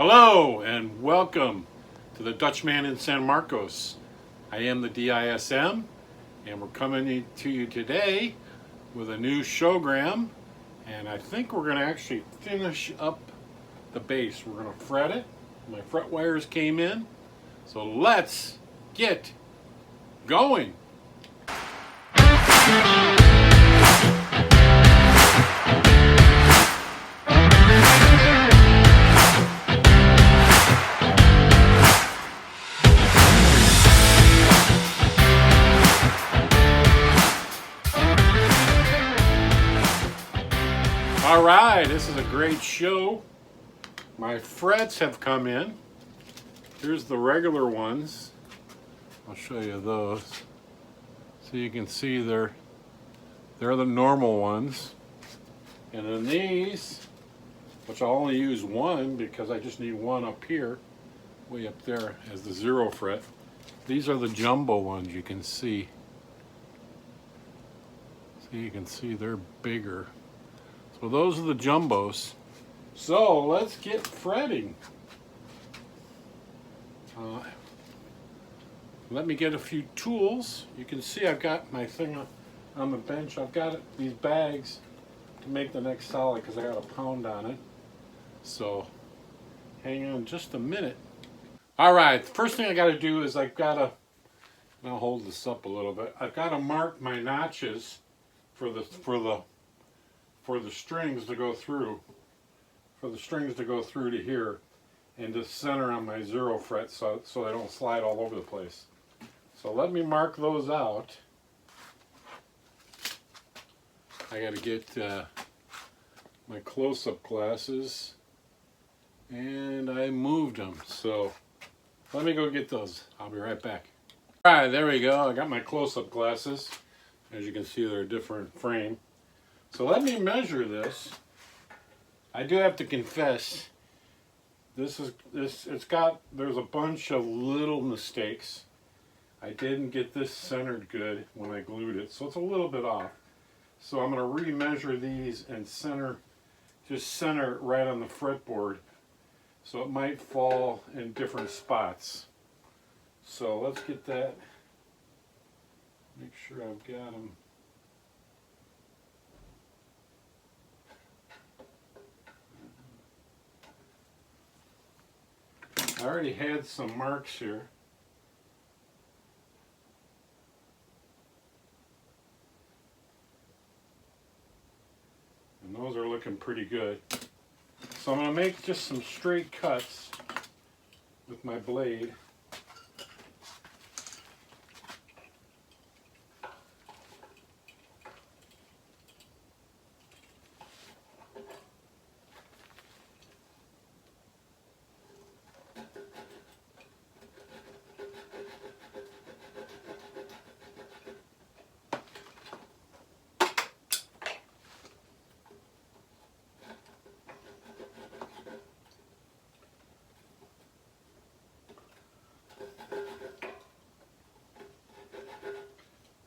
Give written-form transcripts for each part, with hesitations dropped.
Hello and welcome to the Dutchman in San Marcos. I am the DISM and we're coming to you today with a new showgram, and I think we're going to actually finish up the base. We're going to fret it. My fret wires came in, so let's get going. All right, this is a great show. My frets have come in. Here's the regular ones. I'll show you those. So you can see they're the normal ones. And then these, which I'll only use one because I just need one up here, way up there as the 0 fret. These are the jumbo ones you can see. So you can see they're bigger. So those are the jumbos. So let's get fretting. Let me get a few tools. You can see I've got my thing on the bench. I've got these bags to make the neck solid because I got a pound on it. So hang on just a minute. All right, the first thing I got to do is I've got to, I'll hold this up a little bit. I've got to mark my notches for the strings to go through, to here, and to center on my 0 fret so they don't slide all over the place. So let me mark those out. I got to get my close-up glasses, and I moved them. So let me go get those. I'll be right back. All right, there we go. I got my close-up glasses. As you can see, they're a different frame. So let me measure this. I do have to confess, there's a bunch of little mistakes. I didn't get this centered good when I glued it, so it's a little bit off. So I'm going to remeasure these and just center it right on the fretboard. So it might fall in different spots. So let's get that, make sure I've got them. I already had some marks here. And those are looking pretty good. So I'm going to make just some straight cuts with my blade.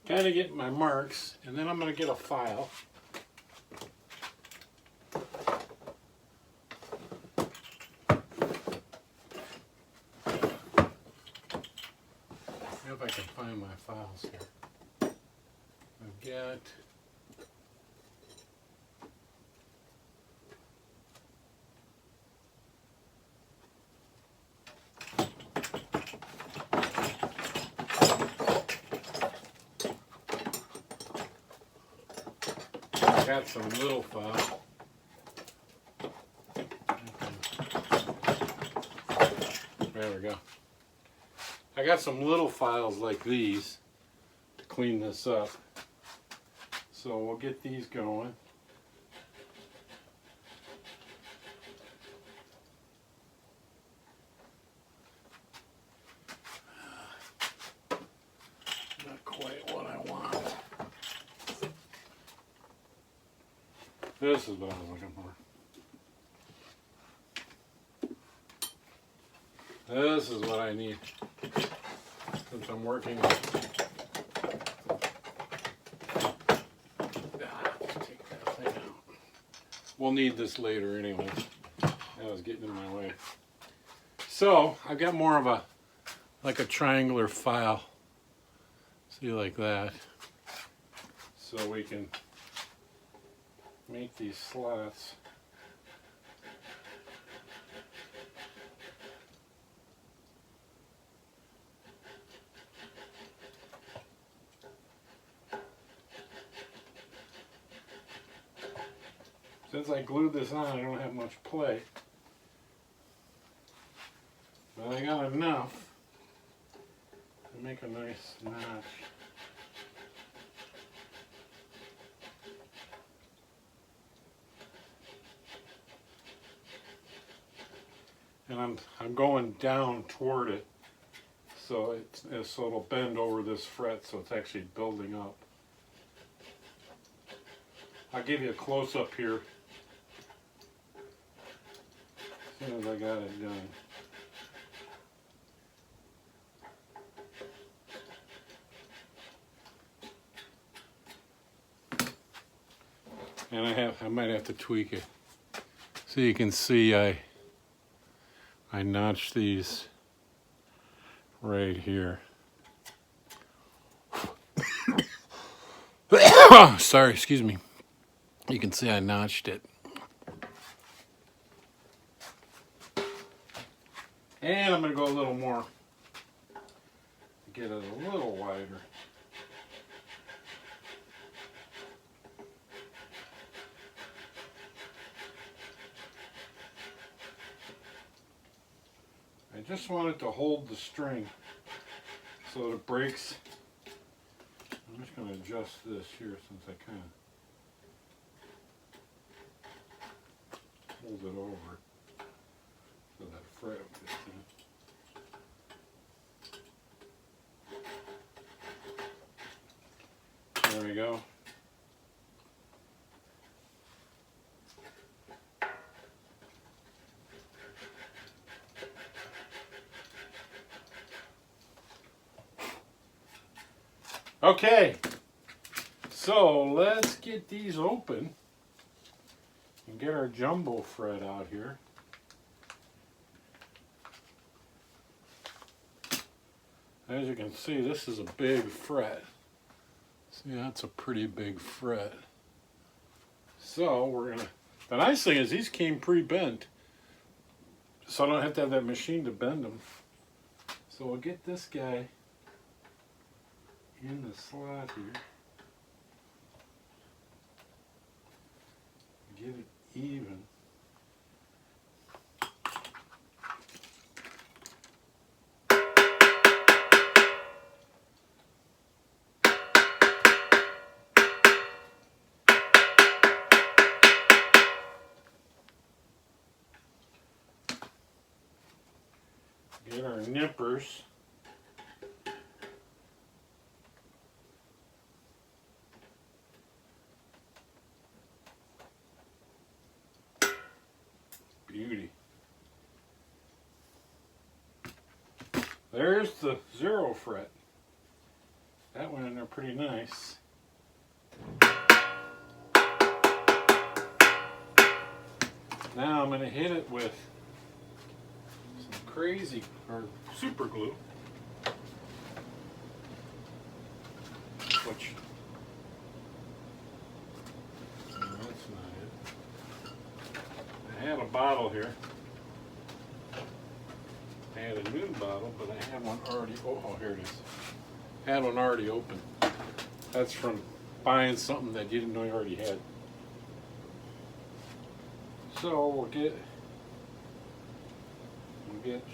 Kind of get my marks, and then I'm going to get a file. See if I can find my files here. I've got some little files. There we go. I got some little files like these to clean this up. So we'll get these going. Not quite what I want. This is what I was looking for. This is what I need since I'm working. Take that thing out. We'll need this later anyway. That was getting in my way. So I've got more of a like a triangular file. See, like that. So we can make these slots. Since I glued this on, I don't have much play. But I got enough to make a nice notch. And I'm going down toward it, so it'll bend over this fret, so it's actually building up. I'll give you a close-up here as soon as I got it done. And I might have to tweak it. So you can see I notched these right here. Sorry, excuse me. You can see I notched it. And I'm going to go a little more, get it a little wider. I just want it to hold the string so that it breaks. I'm just going to adjust this here since I kind of hold it over so that fret gets in. There we go. Okay, so let's get these open and get our jumbo fret out here. As you can see, this is a big fret. See, that's a pretty big fret. So the nice thing is these came pre-bent, so I don't have to have that machine to bend them. So we'll get this guy in the slot here. Get it even. Get our nippers. Beauty. There's the 0 fret. That went in there pretty nice. Now I'm going to hit it with some crazy or super glue, which that's not it. I had a bottle here. I had a new bottle, but I had one already. Oh, here it is. I had one already open. That's from buying something that you didn't know you already had. So we'll get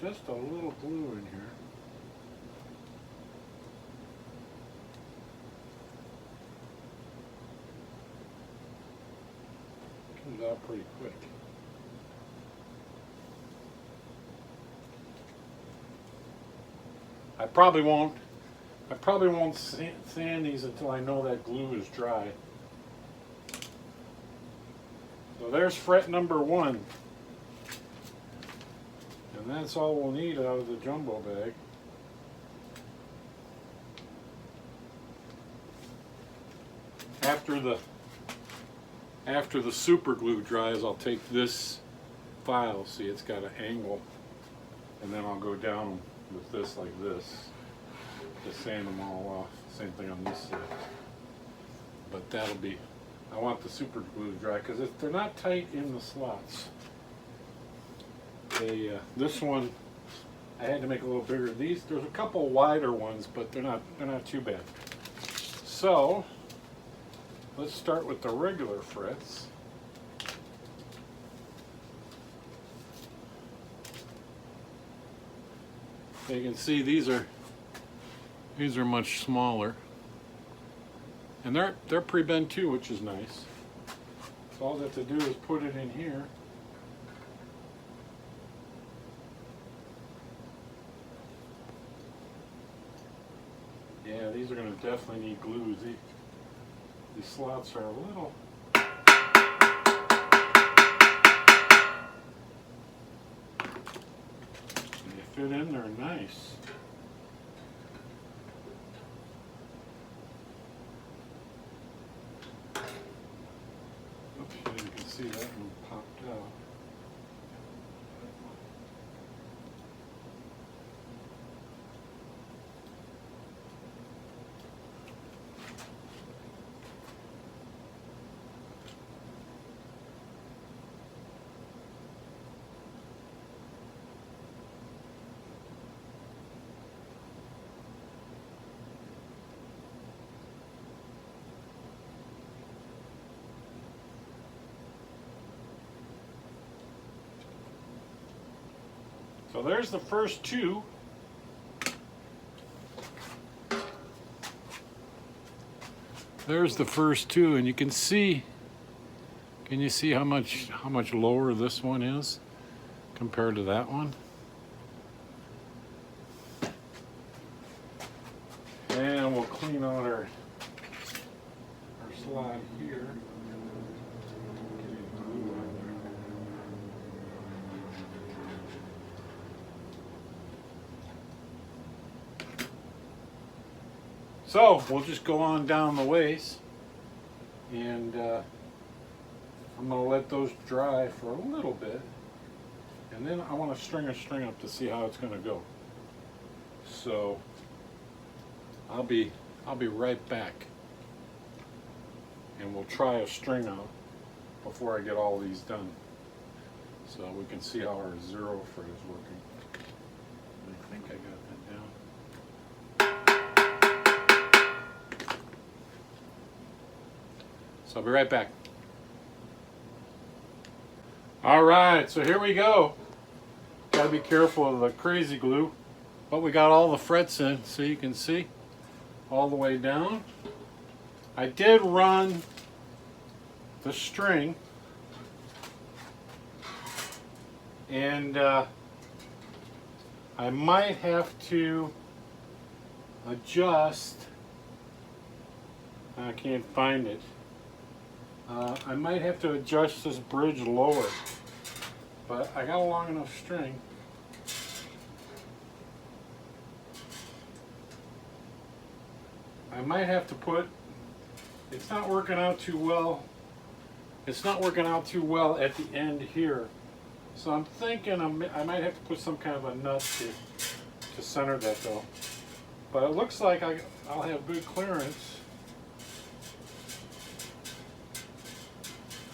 just a little glue in here. Comes out pretty quick. I probably won't sand these until I know that glue is dry. So there's fret number 1. And that's all we'll need out of the jumbo bag. After the super glue dries, I'll take this file. See, it's got an angle and then I'll go down with this like this to sand them all off. Same thing on this side. But that'll be, I want the super glue to dry because they're not tight in the slots. This one I had to make a little bigger. There's a couple wider ones, but they're not too bad. So let's start with the regular frets. You can see these are much smaller, and they're pre-bent too, which is nice. So all I have to do is put it in here. Yeah, these are going to definitely need glue. These slots are a little. They fit in there nice. Oops, you can see that one popped out. So there's the first two. There's the first two, and you can see. Can you see how much lower this one is compared to that one? And we'll clean out our slide here. So we'll just go on down the ways, and I'm going to let those dry for a little bit, and then I want to string a string up to see how it's going to go. So I'll be right back, and we'll try a string out before I get all these done, so we can see how our zero fret is working. I think I got that down. So I'll be right back. All right, so here we go. Gotta be careful of the crazy glue, but we got all the frets in, so you can see all the way down. I did run the string, and I might have to adjust. I can't find it. I might have to adjust this bridge lower, but I got a long enough string. I might have to put, it's not working out too well. It's not working out too well at the end here. So I'm thinking I might have to put some kind of a nut to center that though. But it looks like I'll have good clearance.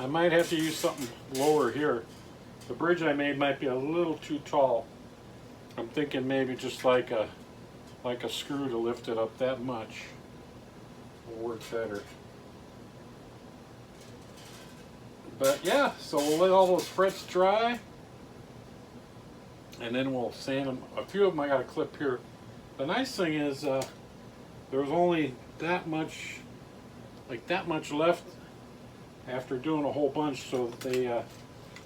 I might have to use something lower here. The bridge I made might be a little too tall. I'm thinking maybe just like a screw to lift it up that much will work better. But yeah, so we'll let all those frets dry, and then we'll sand them. A few of them I got a clip here. The nice thing is there was only that much left after doing a whole bunch, so that they,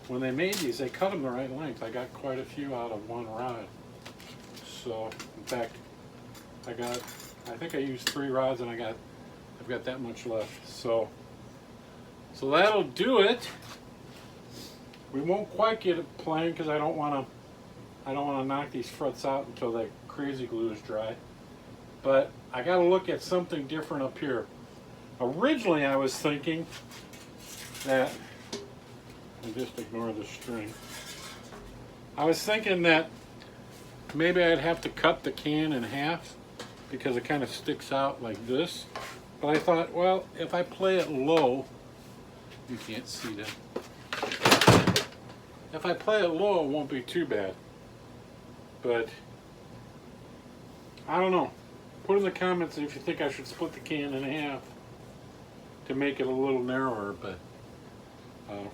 when they made these, they cut them the right length. I got quite a few out of one rod. So, in fact, I think I used 3 rods, and I've got that much left. So that'll do it. We won't quite get it plain because I don't want to knock these frets out until the crazy glue is dry. But I got to look at something different up here. Originally, I was thinking that, and just ignore the string. I was thinking that maybe I'd have to cut the can in half because it kind of sticks out like this. But I thought, well, if I play it low, you can't see that. If I play it low, it won't be too bad. But I don't know. Put in the comments if you think I should split the can in half to make it a little narrower. But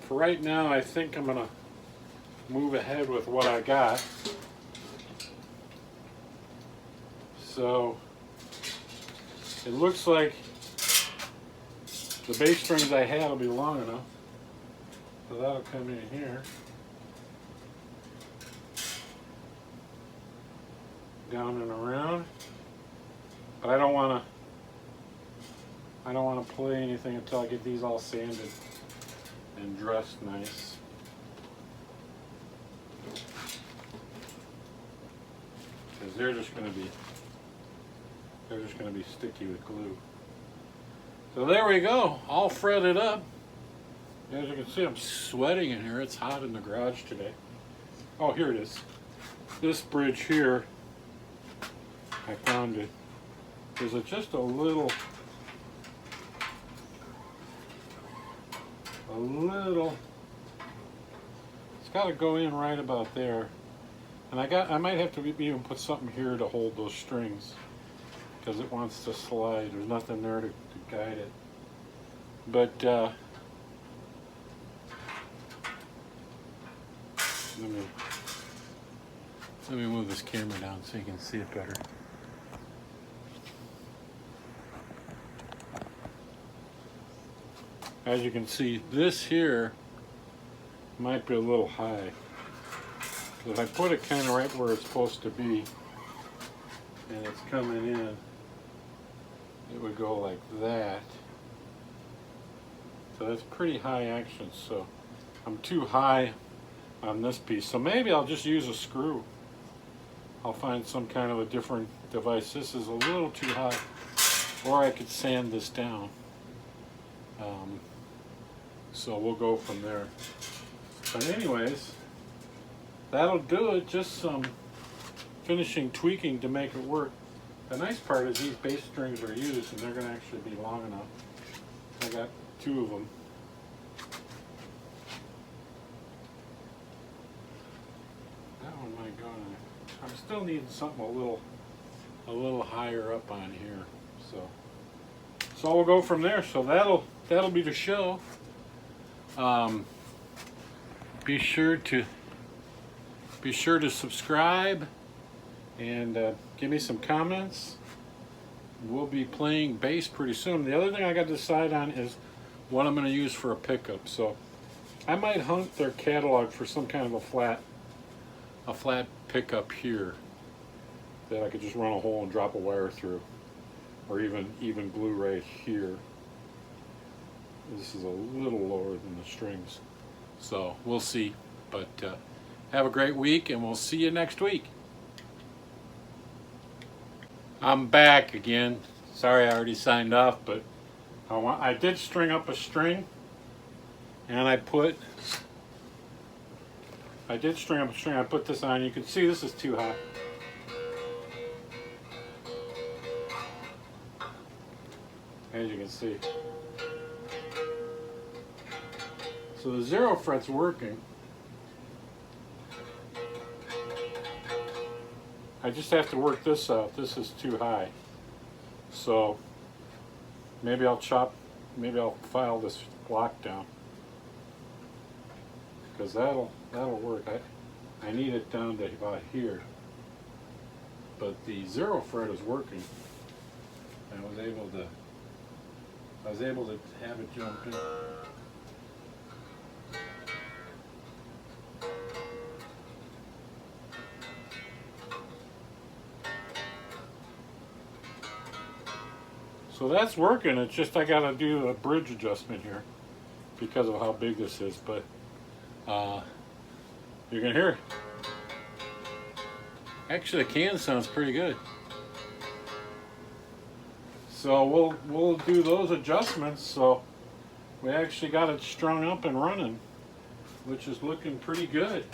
for right now, I think I'm gonna move ahead with what I got. So it looks like the bass strings I had will be long enough. So that'll come in here. Down and around. But I don't want to play anything until I get these all sanded and dressed nice. Because they're just going to be sticky with glue. So there we go, all fretted up. As you can see, I'm sweating in here. It's hot in the garage today. Oh, here it is. This bridge here, I found it. There's just a little, it's got to go in right about there. And I might have to even put something here to hold those strings because it wants to slide. There's nothing there to guide it. But let me move this camera down so you can see it better. As you can see, this here might be a little high. If I put it kind of right where it's supposed to be and it's coming in, it would go like that. So that's pretty high action, so I'm too high on this piece. So maybe I'll just use a screw. I'll find some kind of a different device. This is a little too high, or I could sand this down. So we'll go from there. But anyways, that'll do it. Just some finishing tweaking to make it work. The nice part is these bass strings are used and they're going to actually be long enough. I got 2 of them. That one might go in there. I'm still needing something a little higher up on here. So we'll go from there. So that'll be the show. Be sure to subscribe and give me some comments. We'll be playing bass pretty soon. The other thing I got to decide on is what I'm going to use for a pickup. So I might hunt their catalog for some kind of a flat pickup here that I could just run a hole and drop a wire through, or even glue right here. This is a little lower than the strings, so we'll see. But have a great week, and we'll see you next week. I'm back again. Sorry I already signed off, but I did string up a string, and I put this on. You can see this is too high. As you can see. So the 0 fret's working. I just have to work this out. This is too high. So maybe I'll file this block down, because that'll work. I need it down to about here. But the 0 fret is working. I was able to have it jump in. So that's working. It's just I gotta do a bridge adjustment here because of how big this is. But you can hear. Actually, the can sounds pretty good. So we'll do those adjustments. So we actually got it strung up and running, which is looking pretty good.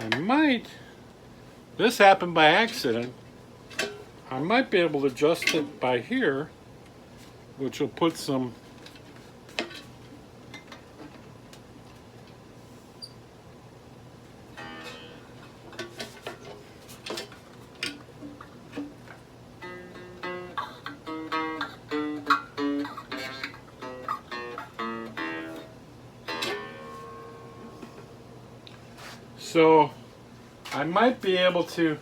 I might, this happened by accident, I might be able to adjust it by here, which will put some so I might be able to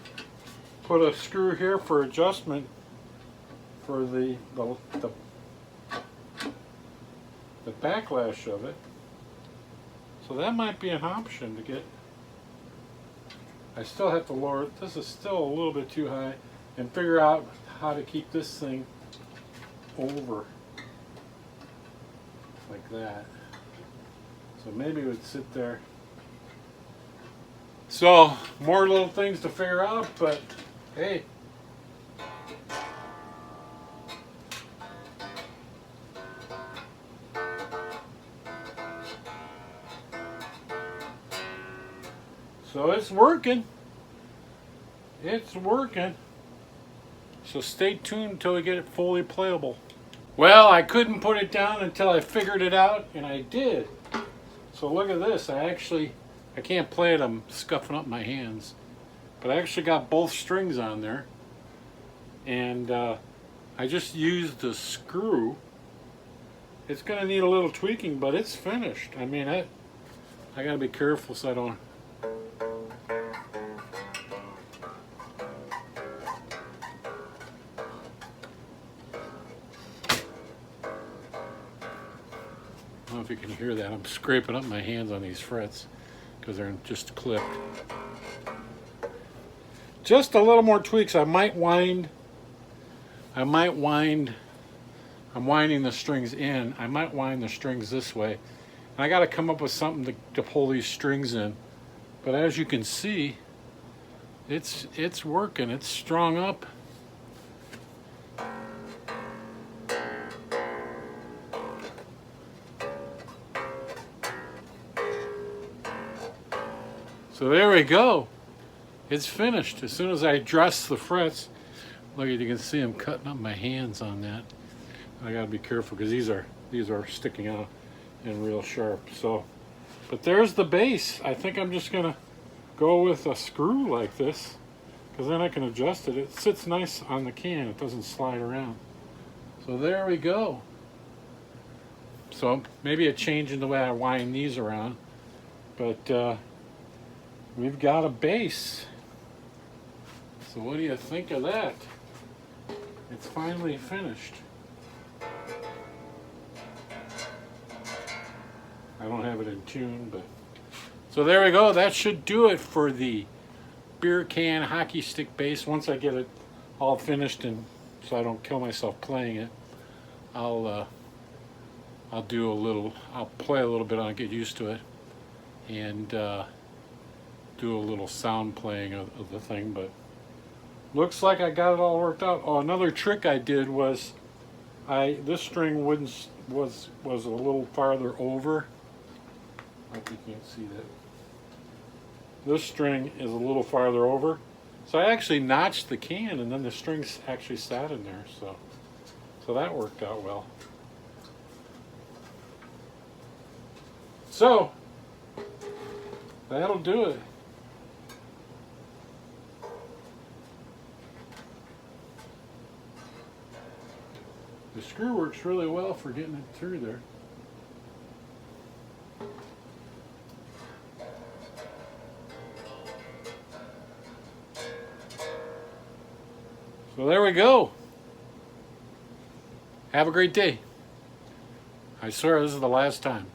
put a screw here for adjustment for the backlash of it. So that might be an option to get. I still have to lower it. This is still a little bit too high, and figure out how to keep this thing over like that. So maybe it would sit there. So more little things to figure out, but hey. So it's working. It's working. So stay tuned until we get it fully playable. Well, I couldn't put it down until I figured it out, and I did. So look at this. I can't play it. I'm scuffing up my hands. But I actually got both strings on there. And I just used the screw. It's going to need a little tweaking, but it's finished. I mean, I got to be careful so I don't... I don't know if you can hear that. I'm scraping up my hands on these frets because they're just clipped. Just a little more tweaks. I'm winding the strings in. I might wind the strings this way. And I got to come up with something to pull these strings in. But as you can see, it's working. It's strung up. So there we go. It's finished. As soon as I dress the frets, look, you can see I'm cutting up my hands on that. I gotta be careful because these are sticking out and real sharp. So, but there's the base. I think I'm just gonna go with a screw like this because then I can adjust it. It sits nice on the can. It doesn't slide around. So there we go. So maybe a change in the way I wind these around, but we've got a base. So what do you think of that? It's finally finished. I don't have it in tune, but... So there we go. That should do it for the beer can hockey stick bass. Once I get it all finished and so I don't kill myself playing it, I'll play a little bit on it, get used to it, and do a little sound playing of the thing. But looks like I got it all worked out. Oh, another trick I did was this string was a little farther over. I hope you can't see that. This string is a little farther over, so I actually notched the can, and then the strings actually sat in there. So that worked out well. So that'll do it. The screw works really well for getting it through there. So there we go. Have a great day. I swear this is the last time.